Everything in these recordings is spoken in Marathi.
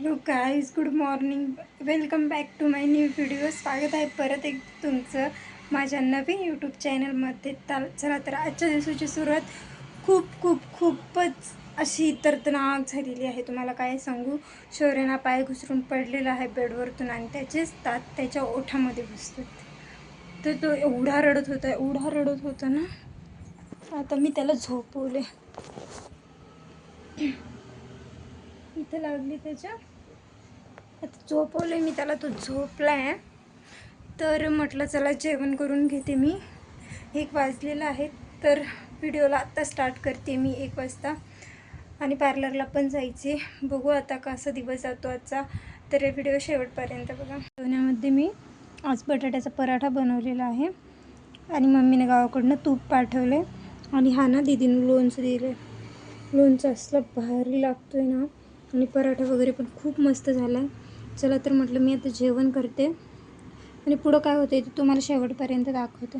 Hello guys, good morning. Welcome back to my new video. स्वागत आहे परत एक तुमचं माझ्या नवीन यूट्यूब चॅनलमध्ये. चला तर आजच्या दिवसाची सुरुवात खूपच अशी तर्तनाक झालेली आहे. तुम्हाला काय सांगू, शौर्यना पाय घुसरून पडलेला आहे बेडवरतून आणि त्याचेच दात त्याच्या ओठामध्ये घुसतात. तर तो एवढा रडत होता ना. आता मी त्याला झोपवले, इथं लागली त्याच्या. आता झोपवले मी त्याला, तो झोपला आहे. तर म्हटलं चला जेवण करून घेते मी. 1 वाजलेला आहे. तर व्हिडिओला आत्ता स्टार्ट करते मी 1 वाजता. आणि पार्लरला पण जायचे. बघू आता कसा दिवस जातो आजचा. तर व्हिडिओ शेवटपर्यंत बघा. जेवणामध्ये मी आज बटाट्याचा पराठा बनवलेला आहे आणि मम्मीने गावाकडनं तूप पाठवले आणि हा ना दीदीनं लोणचं दिलं. लोणचं असलं भारी लागतोय ना. आणि पराठा वगैरे पण खूप मस्त झाला आहे. चला तर म्हटलं मी आता जेवण करते आणि पुढं काय होतं ते तुम्हाला शेवटपर्यंत दाखवते.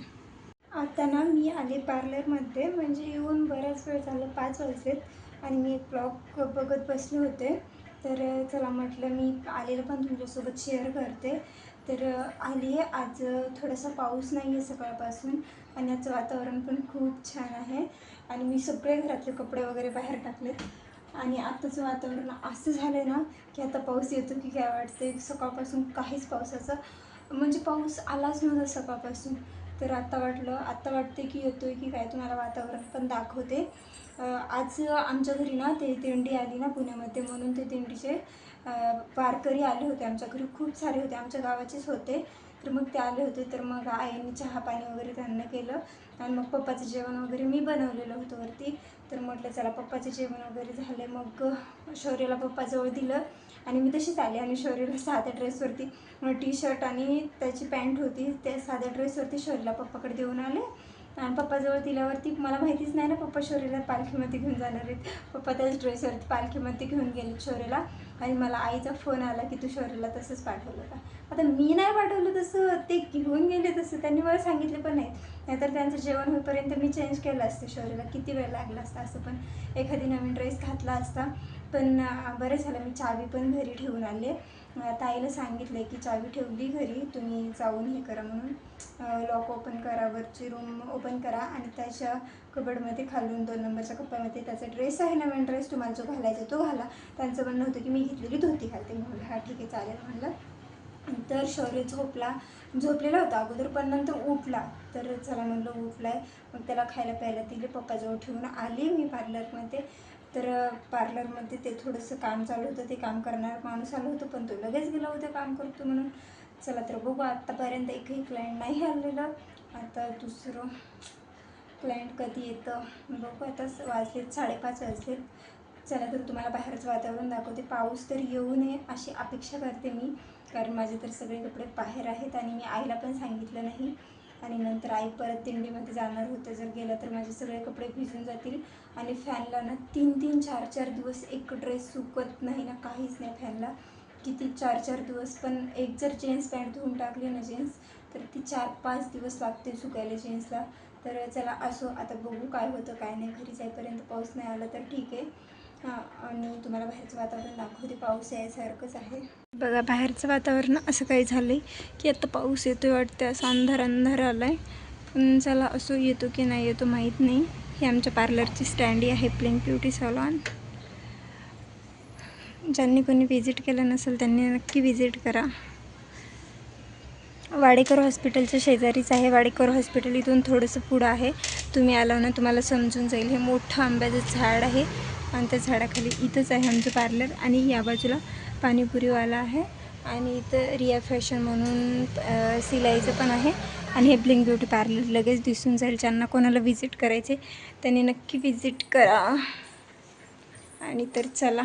आता ना मी आले पार्लरमध्ये, म्हणजे येऊन बराच वेळ झालं, 5 वाजलेत आणि मी एक ब्लॉग बघत बसले होते. तर चला म्हटलं मी आलेलं पण तुमच्यासोबत शेअर करते. तर आली आहे. आज थोडासा पाऊस नाही आहे सकाळपासून आणि आजचं वातावरण पण खूप छान आहे. आणि मी सगळे घरातले कपडे वगैरे बाहेर टाकलेत आणि आत्ताचं वातावरण असं झालं आहे ना की आता पाऊस येतो की काय वाटते. सकाळपासून काहीच पावसाचं म्हणजे पाऊस आलाच नव्हता सकाळपासून. तर आता वाटते की येतो आहे की काय. तुम्हाला वातावरण पण दाखवते. आज आमच्या घरी ना ते दिंडी आली ना पुण्यामध्ये, म्हणून ते दिंडीचे वारकरी आले होते आमच्या घरी. खूप सारे होते, आमच्या गावाचेच होते. तर मग ते आले होते. तर मग आईने चहा पाणी वगैरे त्यांना केलं आणि मग पप्पाचं जेवण वगैरे मी बनवलेलं होतं वरती. तर म्हटलं चला पप्पाचं जेवण वगैरे झाले. मग शौर्याला पप्पाजवळ दिलं आणि मी तशीच आले आणि शौर्याला साध्या ड्रेसवरती टी शर्ट आणि त्याची पॅन्ट होती, त्या साध्या ड्रेसवरती शौर्याला पप्पाकडे देऊन आले. आणि पप्पाजवळ दिल्यावरती मला माहितीच नाही ना पप्पा शौर्याला पालखीमध्ये घेऊन जाणार आहेत. पप्पा त्याच ड्रेसवरती पालखीमध्ये घेऊन गेले शौर्याला. आणि मला आईचा फोन आला की तू शौर्याला तसंच पाठवलं का. आता मी नाही पाठवलं तसं, ते घेऊन गेले तसं. त्यांनी मला सांगितलं पण नाही. नाहीतर त्यांचं जेवण होईपर्यंत मी चेंज केलं असतं शौर्याला. किती वेळ लागला असता, असं पण एखादी नवीन ड्रेस घातला असता. पण बरं झालं मी चावी पण घरी ठेवून आले. ताईला सांगितलं आहे की चावी ठेवली घरी, तुम्ही जाऊन हे करा म्हणून. लॉक ओपन करा, वरची रूम ओपन करा आणि त्याच्या कबडमध्ये खालून 2 नंबरच्या कप्प्यामध्ये त्याचा ड्रेस आहे, नवीन ड्रेस तुम्हाला जो घालायचा तो घाला. त्यांचं म्हणणं होतं की मी घेतलेली धोती घालते. म्हणून हा ठीक आहे चालेल म्हणलं. तर शौर्य झोपलेला होता अगोदर, पण नंतर उठला. तर चला म्हणलं उठला आहे, मग त्याला खायला प्यायला दिले. पप्पाजवळ ठेवून आली मी पार्लरमध्ये. तर पार्लरमध्ये ते थोडंसं काम चालू होतं, ते काम करणारा माणूस आलं होतं, पण तो लगेच गेला होता काम करतो म्हणून. चला तर बघू, आत्तापर्यंत एकही क्लायंट नाही आलेलं. आता दुसरं क्लायंट कधी येतं बघू. आता वाजलेत 5:30 वाजलेत. चला तर तुम्हाला बाहेरचं वातावरण दाखवते. पाऊस तर येऊ नये अशी अपेक्षा करते मी, कारण माझे तर सगळे कपडे बाहेर आहेत आणि मी आईला पण सांगितलं नाही. आणि नंतर आई परत दिंडीमध्ये जाणार होतं, जर गेलं तर माझे सगळे कपडे भिजून जातील. आणि फॅनला ना 3-3, 4-4 दिवस एक ड्रेस सुकत नाही ना, काहीच नाही फॅनला. किती 4-4 दिवस. पण एक जर जीन्स पॅन्ट धुवून टाकली ना जीन्स, तर ती 4-5 दिवस लागते सुकायला जीन्सला. तर चला असो, आता बघू काय होतं काय नाही. घरी जाईपर्यंत पाऊस नाही आला तर ठीक आहे. आणि तुम्हाला बाहेरचं वातावरण दाखवते. पाऊस यायसारखंच आहे बघा. बाहेरचं वातावरण असं काही झालं आहे की आता पाऊस येतो वाटतं. असं अंधार आला आहे. पण चला असो, येतो की नाही येतो माहीत नाही. ही आमच्या पार्लरची स्टँडी आहे, ब्लिंक ब्युटी सॅलॉन. ज्यांनी कोणी विजिट केलं नसेल त्यांनी नक्की विजिट करा. वाडेकर हॉस्पिटलच्या शेजारीच आहे. वाडेकर हॉस्पिटल इथून थोडंसं पुढं आहे. तुम्ही आला ना तुम्हाला समजून जाईल. हे मोठं आंब्याचं झाड आहे आणि त्या झाडाखाली इथंच आहे आमचं पार्लर. आणि या बाजूला पाणीपुरीवाला आहे आणि इथं रिया फॅशन म्हणून सिलाईचं पण आहे. आणि हे ब्लिंक ब्युटी पार्लर लगेच दिसून जाईल. ज्यांना कोणाला विजिट करायचे त्यांनी नक्की विजिट करा. आणि तर चला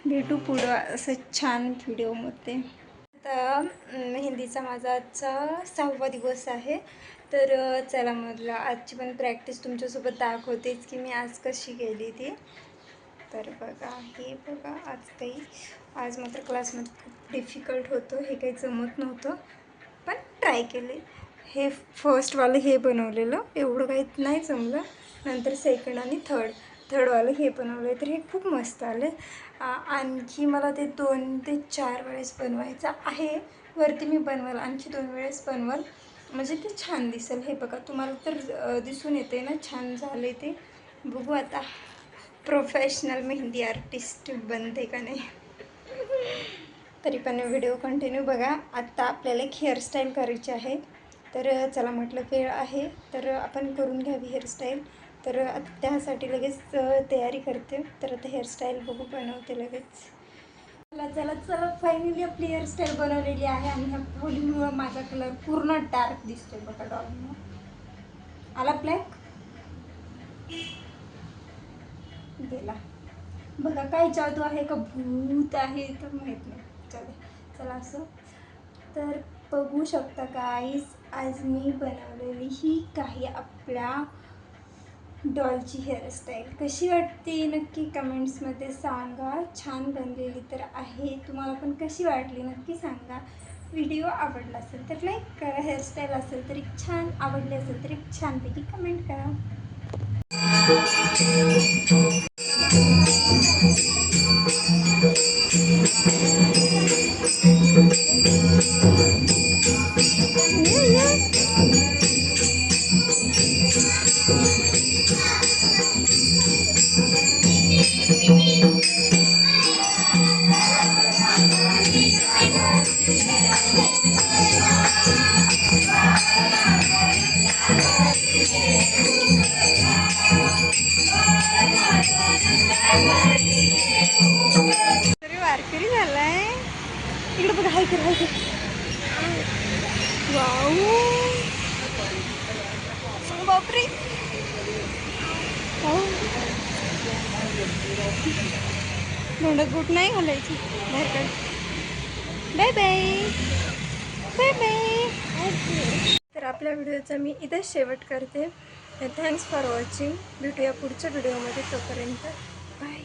भेटू पुढं असं छान व्हिडिओमध्ये. आता मेहंदीचा माझा आजचा 6वा दिवस आहे. तर चला म्हटलं आजची पण प्रॅक्टिस तुमच्यासोबत दाखवतेच की मी आज कशी केली ती. तर बघा, हे बघा आज मात्र क्लासमध्ये खूप डिफिकल्ट होतं. हे काही जमत नव्हतं पण ट्राय केले. हे फर्स्टवालं हे बनवलेलं एवढं काही नाही जमलं. नंतर सेकंड आणि थर्ड थर्डवालं हे बनवलं आहे, तर हे खूप मस्त आले. आणखी मला ते 2 ते 4 वेळेस बनवायचं आहे. वरती मी बनवाल आणखी 2 वेळेस बनवाल, म्हणजे ते छान दिसेल. हे बघा तुम्हाला तर दिसून येते ना छान झाले ते. बघू आता प्रोफेशनल मेहंदी आर्टिस्ट बनते का नाही. तरी पण व्हिडिओ कंटिन्यू बघा. आत्ता आपल्याला एक हेअरस्टाईल करायची आहे, तर चला म्हटलं वेळ आहे तर आपण करून घ्यावी हेअरस्टाईल. तर आता त्यासाठी लगेच तयारी करते. तर आता हेअरस्टाईल बघू बनवते लगेच. चला चला फायनली आपली हेअरस्टाईल बनवलेली आहे आणि ह्या होलीमुळं माझा कलर पूर्ण डार्क दिसतोय बघा डॉलमुळं. आला ब्लॅक गेला. बघा काय जादू आहे का भूत आहे तर माहीत नाही. चला असं तर बघू शकता गाईज, आज मी बनवलेली ही काही आपल्या डॉलची हेअरस्टाईल कशी वाटते नक्की कमेंट्समध्ये सांगा. छान बनलेली तर आहे, तुम्हाला पण कशी वाटली नक्की सांगा. व्हिडिओ आवडला असेल तर लाईक करा, हेअरस्टाईल असेल तर एक छान आवडली असेल तर एक छानपैकी कमेंट करा. तरी वारकरी झालाय. इकडे बघा हाय कर वाव बापरे. तोंडात बोट नाही घालायची बाहेर काढ. Bye bye bye bye. तर आपल्या व्हिडिओचा मी इथेच शेवट करते. Thanks for watching. भेटूया पुढच्या व्हिडिओमध्ये, तोपर्यंत बाय.